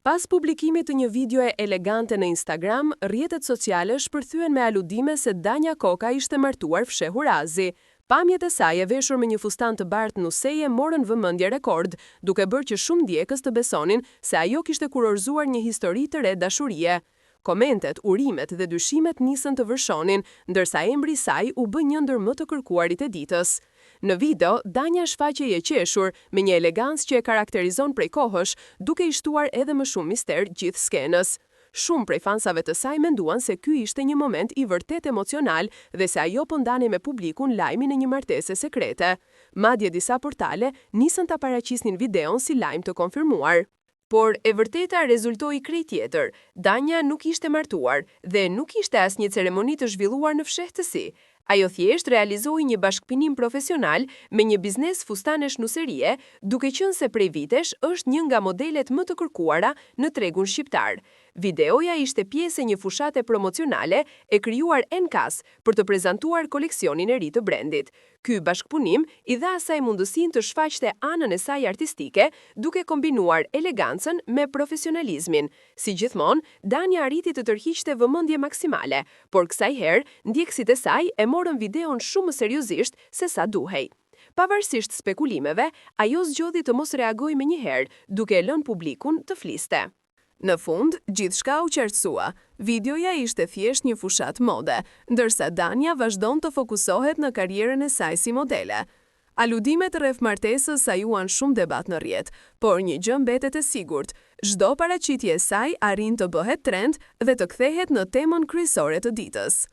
Pas publikimit të një videoe elegante në Instagram, rrjetet sociale shpërthyen me aludime se Danja Koka ishte martuar fshehurazi. Pamjet e saj e veshur me një fustan të bardhë nuseje morën vëmendje rekord, duke bërë që shumë ndjekës të besonin se ajo kishte kurorzuar një histori të re dashurie. Komentet, urimet dhe dyshimet nisën të vërshonin, ndërsa emri i saj u bë një ndër më të kërkuarit e ditës. Në video, Danja shfaqej e qeshur, me një elegancë që e karakterizon prej kohësh, duke i shtuar edhe më shumë mister gjithë skenës. Shumë prej fansave të saj menduan se ky ishte një moment i vërtet emocional dhe se ajo po ndane me publikun lajmin e një martese sekrete. Madje disa portale nisën ta paraqisnin videon si lajm të konfirmuar. Por e vërteta rezultoi krejt tjetër. Danja nuk ishte martuar dhe nuk ishte as një ceremoni të zhvilluar në fshehtësi. Ajo thjesht realizoi një bashkëpinim profesional me një biznes fustanesh nuserie, duke qenë se prej vitesh është një nga modelet më të kërkuara në tregun shqiptar. Videoja ishte pjesë e një fushate promocionale e krijuar enkas për të prezantuar koleksionin e ri të brendit. Ky bashkëpunim i dha asaj mundësinë të shfaqte anën e saj artistike, duke kombinuar elegancën me profesionalizmin. Si gjithmonë, Danja arriti të tërhiqte vëmendje maksimale, por kësaj herë ndjekësit e saj e morën videon shumë më seriozisht se sa duhej. Pavarësisht spekulimeve, ajo zgjodhi të mos reagojë menjëherë, duke lënë publikun të fliste. Në fund, gjithçka u qartësua. Videoja ishte thjesht një fushat mode, ndërsa Danja vazhdon të fokusohet në karrierën e saj si modele. Aludimet rreth martesës ajuan shumë debat në rrjet, por një gjë mbetet e sigurt, çdo paraqitje e saj arrin të bëhet trend dhe të kthehet në temën kryesore të ditës.